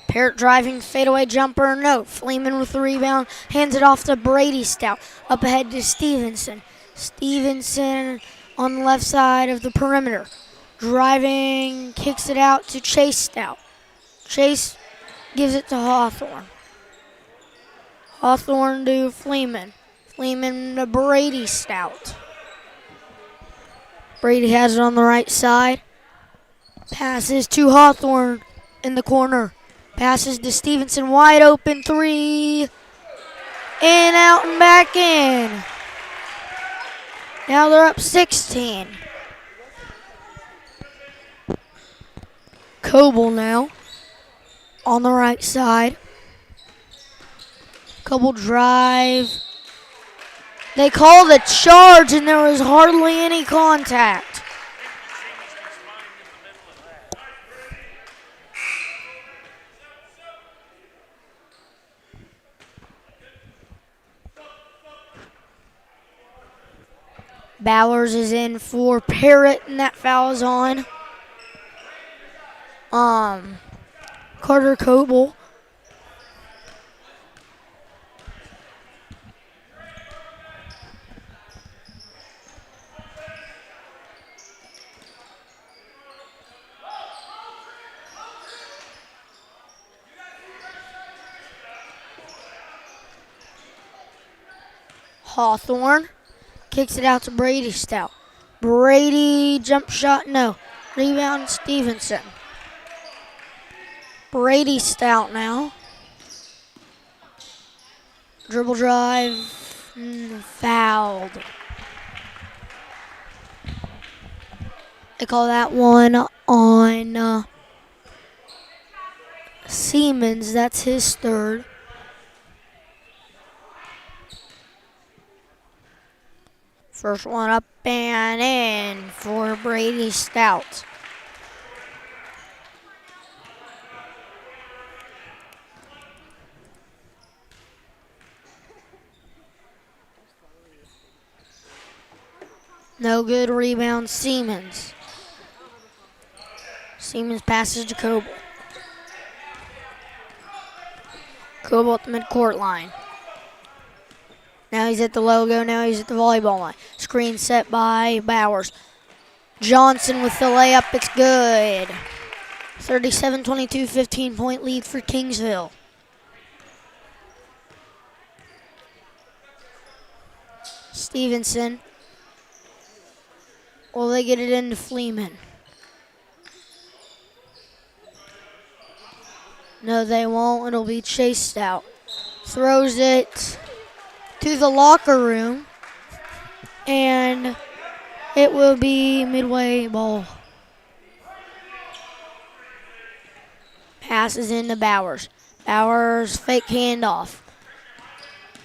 Parrott driving fadeaway jumper, no. Fleeman with the rebound, hands it off to Brady Stout. Up ahead to Stevenson. Stevenson on the left side of the perimeter. Driving, kicks it out to Chase Stout. Chase gives it to Hawthorne. Hawthorne to Fleeman. Fleeman to Brady Stout. Brady has it on the right side. Passes to Hawthorne in the corner. Passes to Stevenson, wide open three. In, out, and back in. Now they're up 16. Coble now on the right side. Coble drive. They called a charge and there was hardly any contact. Bowers is in for Parrott and that foul is on Carter Coble. Hawthorne kicks it out to Brady Stout. Brady, jump shot, no. Rebound, Stevenson. Brady Stout now. Dribble drive, fouled. They call that one on Siemens. That's his third. First one up and in for Brady Stout. No good, rebound Siemens. Siemens passes to Coble. Coble at the midcourt line. Now he's at the logo, now he's at the volleyball line. Screen set by Bowers. Johnson with the layup, it's good. 37-22, 15-point lead for Kingsville. Stevenson. Will they get it into Fleeman? No, they won't. It'll be chased out. Throws it to the locker room, and it will be Midway ball. Passes into Bowers. Bowers fake handoff.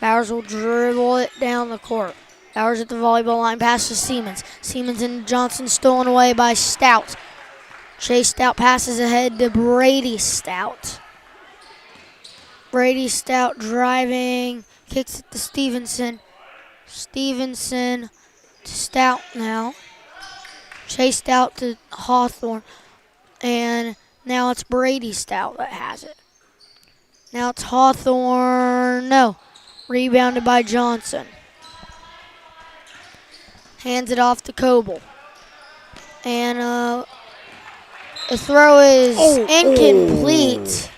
Bowers will dribble it down the court. Bowers at the volleyball line, pass to Siemens. Siemens and Johnson stolen away by Stout. Chase Stout passes ahead to Brady Stout. Brady Stout driving, kicks it to Stevenson. Stevenson to Stout now. Chase Stout to Hawthorne. And now it's Brady Stout that has it. Now it's Hawthorne. No. Rebounded by Johnson. Hands it off to Coble. And the throw is incomplete.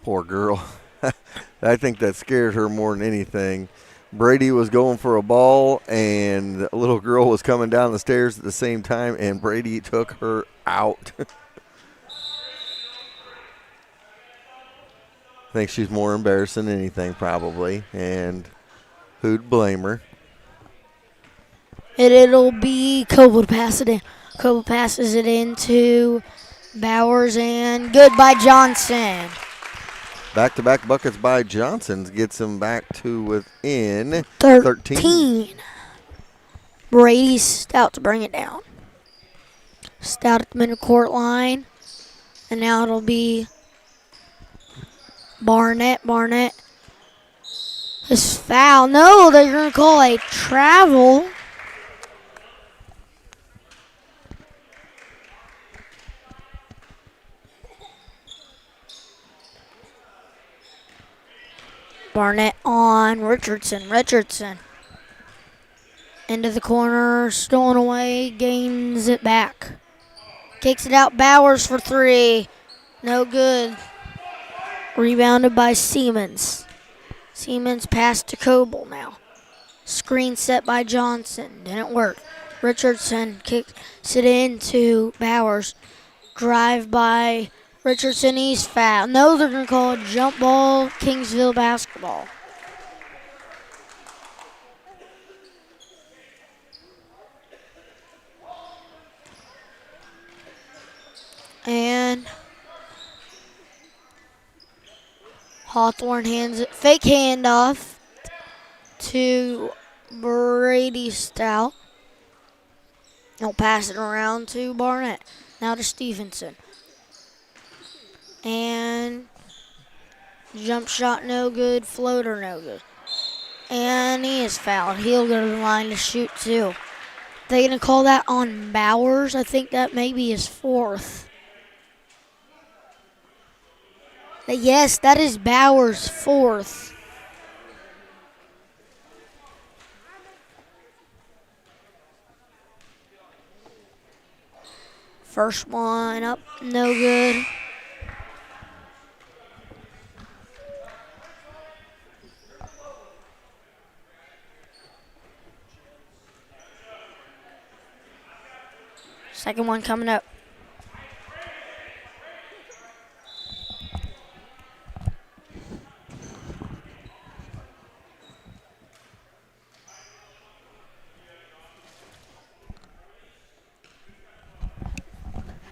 Poor girl. I think that scared her more than anything. Brady was going for a ball, and the little girl was coming down the stairs at the same time, and Brady took her out. I think she's more embarrassed than anything probably, and who'd blame her? And it'll be Coble to pass it in. Coble passes it into Bowers, and good by Johnson. Back-to-back buckets by Johnson gets them back to within 13. Brady Stout to bring it down. Stout at the midcourt line. And now it'll be Barnett. Barnett is foul. No, they're going to call a travel. Barnett on Richardson. Richardson into the corner, stolen away, gains it back. Kicks it out, Bowers for three. No good. Rebounded by Siemens. Siemens passed to Coble now. Screen set by Johnson. Didn't work. Richardson kicks it into Bowers. Drive by Richardson, he's fouled. No, they're going to call a jump ball, Kingsville basketball. And Hawthorne hands it, fake handoff to Brady Stout. He'll pass it around to Barnett. Now to Stevenson. And jump shot no good, floater no good. And he is fouled. He'll go to the line to shoot too. They're going to call that on Bowers. I think that may be his fourth. Yes, that is Bowers' fourth. First one up, no good. Second one coming up.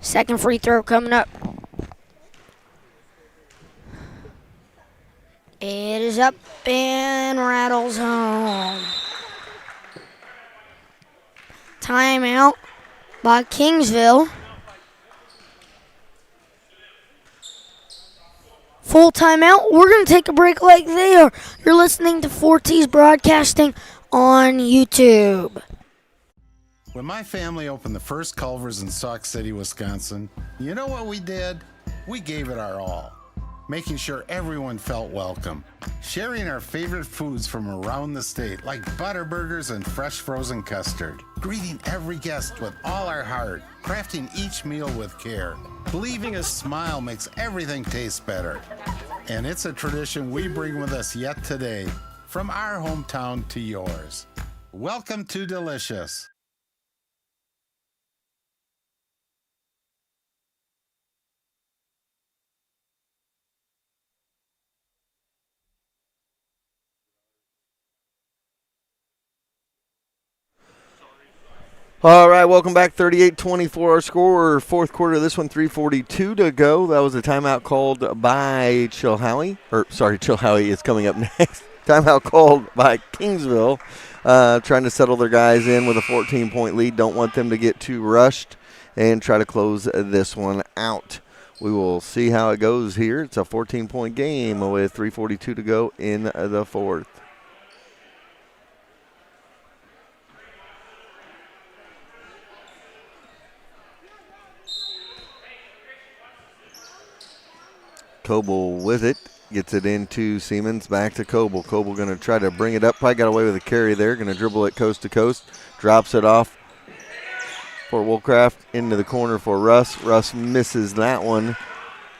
Second free throw coming up. It is up and rattles home. Timeout by Kingsville. Full timeout. We're going to take a break like they are. You're listening to 4T's Broadcasting on YouTube. When my family opened the first Culver's in Sauk City, Wisconsin, you know what we did? We gave it our all, making sure everyone felt welcome, sharing our favorite foods from around the state like Butterburgers and fresh frozen custard, greeting every guest with all our heart, crafting each meal with care, believing a smile makes everything taste better. And it's a tradition we bring with us yet today, from our hometown to yours. Welcome to Delicious. All right, welcome back. 38-24 our score. Fourth quarter of this one, 3:42 to go. That was a timeout called by Chilhowie. Chilhowie is coming up next. Timeout called by Kingsville, trying to settle their guys in with a 14-point lead. Don't want them to get too rushed and try to close this one out. We will see how it goes here. It's a 14-point game with 3:42 to go in the fourth. Coble with it, gets it into Siemens, back to Coble. Coble going to try to bring it up, probably got away with a carry there, going to dribble it coast to coast, drops it off for Woolcraft into the corner for Russ. Russ misses that one,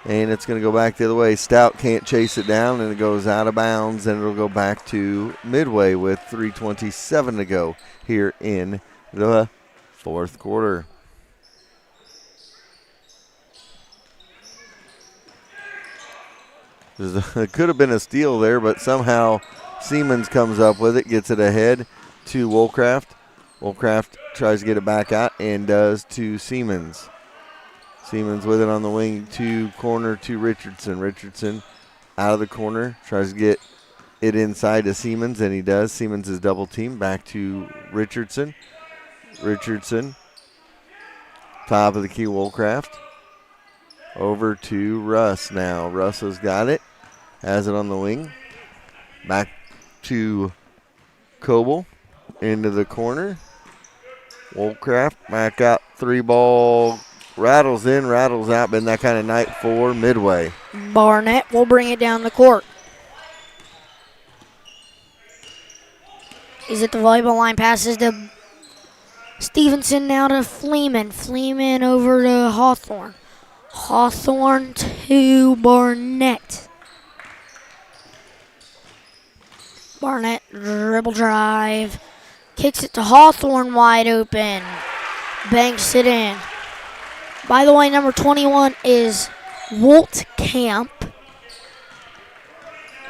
and it's going to go back the other way. Stout can't chase it down, and it goes out of bounds, and it'll go back to Midway with 3:27 to go here in the fourth quarter. It could have been a steal there, but somehow Siemens comes up with it, gets it ahead to Woolcraft. Woolcraft tries to get it back out and does to Siemens. Siemens with it on the wing to corner to Richardson. Richardson out of the corner, tries to get it inside to Siemens, and he does. Siemens is double teamed, back to Richardson. Richardson, top of the key, Woolcraft. Over to Russ now. Russ has got it, has it on the wing. Back to Coble, into the corner. Woolcraft back out, 3-ball. Rattles in, rattles out. Been that kind of night for Midway. Barnett will bring it down the court. He's at the volleyball line, passes to Stevenson, now to Fleeman. Fleeman over to Hawthorne. Hawthorne to Barnett. Barnett dribble drive. Kicks it to Hawthorne, wide open. Banks it in. By the way, number 21 is Walt Camp.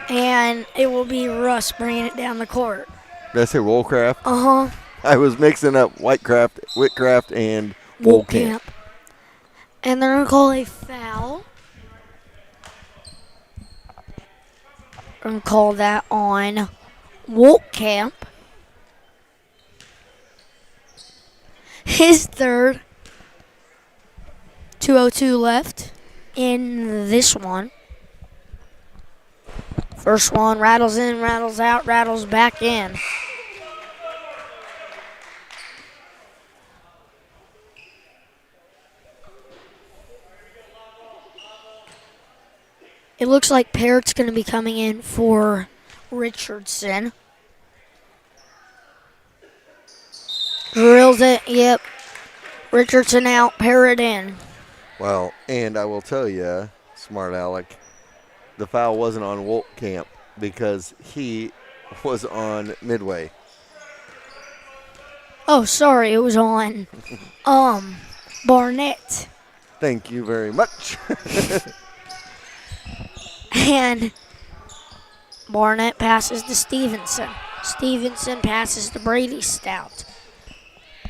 And it will be Russ bringing it down the court. Did I say Woolcraft? Uh-huh. I was mixing up Whitcraft, and Woolcamp. And they're going to call a foul. We're going to call that on Woolcamp. His third. 2:02 left in this one. First one rattles in, rattles out, rattles back in. It looks like Parrott's going to be coming in for Richardson. Drills it, yep. Richardson out, Parrott in. Well, and I will tell you, smart Alec, the foul wasn't on Woolcamp because he was on Midway. Oh, sorry, it was on Barnett. Thank you very much. And Barnett passes to Stevenson. Stevenson passes to Brady Stout.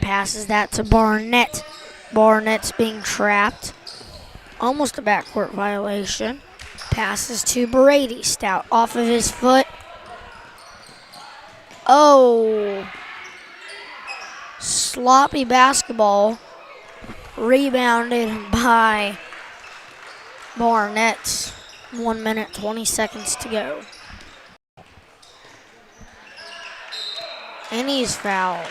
Passes that to Barnett. Barnett's being trapped. Almost a backcourt violation. Passes to Brady Stout off of his foot. Oh. Sloppy basketball. Rebounded by Barnett. 1 minute, 20 seconds to go. And he's fouled.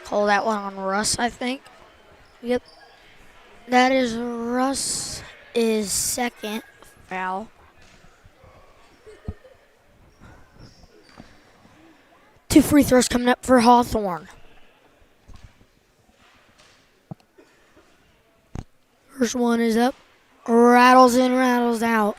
Call that one on Russ, I think. Yep. That is Russ' second foul. Two free throws coming up for Hawthorne. First one is up. Rattles in, rattles out.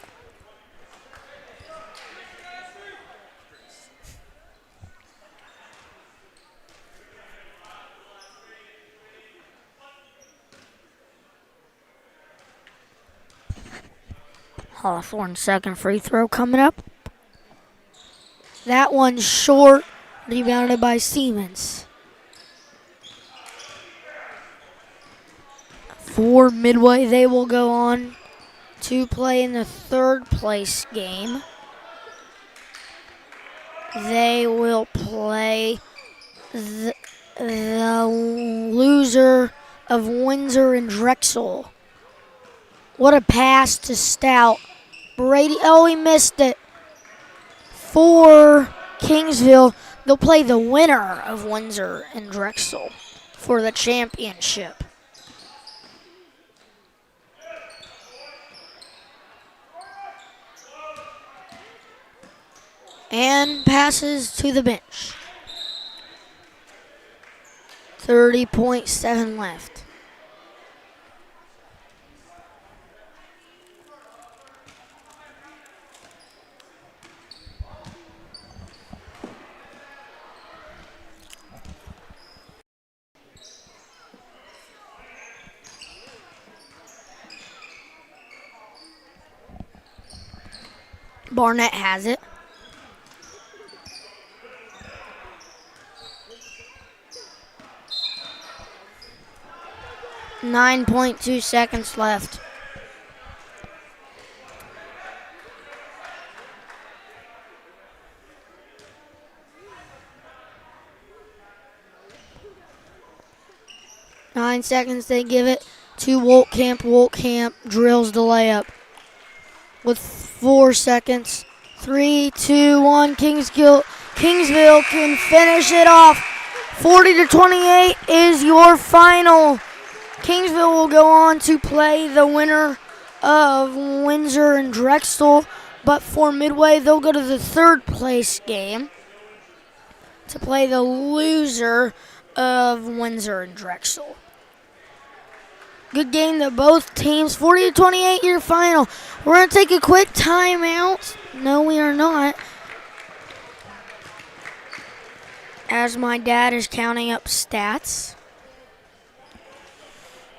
Hawthorne's second free throw coming up. That one's short, rebounded by Siemens. For Midway, they will go on to play in the third place game. They will play the loser of Windsor and Drexel. What a pass to Stout. Brady, oh, he missed it. For Kingsville, they'll play the winner of Windsor and Drexel for the championship. And passes to the bench. 30.7 left. Barnett has it. .2 seconds left. Nine seconds they give it to Woltkamp. Woltkamp drills the layup with 4 seconds. 3, 2, 1. Kingsville can finish it off. 40-28 is your final. Kingsville will go on to play the winner of Windsor and Drexel, but for Midway, they'll go to the third place game to play the loser of Windsor and Drexel. Good game to both teams. 40-28 your final. We're going to take a quick timeout. No, we are not. As my dad is counting up stats.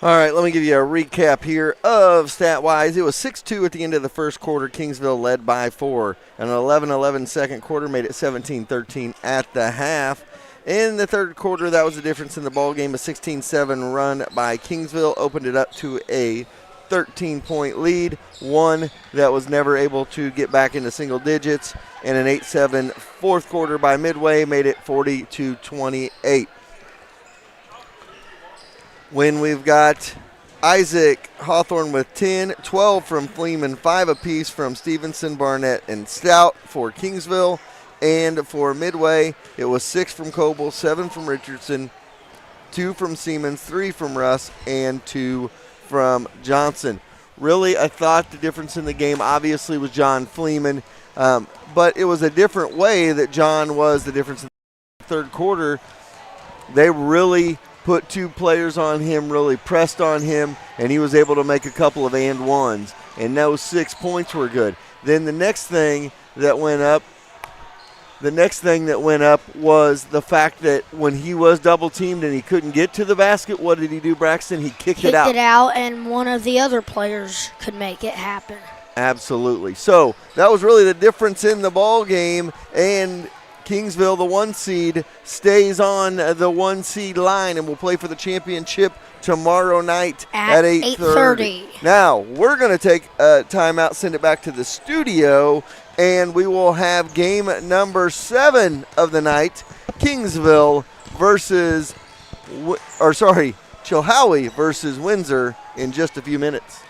All right, let me give you a recap here of stat-wise. It was 6-2 at the end of the first quarter. Kingsville led by 4. An 11-11 second quarter made it 17-13 at the half. In the third quarter, that was the difference in the ball game. A 16-7 run by Kingsville opened it up to a 13-point lead, one that was never able to get back into single digits, and an 8-7 fourth quarter by Midway made it 40-28. When we've got Isaac Hawthorne with 10, 12 from Fleeman, 5 apiece from Stevenson, Barnett, and Stout for Kingsville. And for Midway, it was 6 from Coble, 7 from Richardson, 2 from Siemens, 3 from Russ, and 2 from Johnson. Really, I thought the difference in the game obviously was John Fleeman, but it was a different way that John was the difference in the third quarter. They really put 2 players on him, really pressed on him, and he was able to make a couple of and ones, and those 6 points were good. Then the next thing that went up was the fact that when he was double teamed and he couldn't get to the basket, what did he do, Braxton? He kicked it out. And one of the other players could make it happen. Absolutely. So that was really the difference in the ball game, and Kingsville, the 1 seed, stays on the 1 seed line and will play for the championship tomorrow night at 8:30. Now, we're going to take a timeout, send it back to the studio, and we will have game number 7 of the night, Chilhowie versus Windsor, in just a few minutes.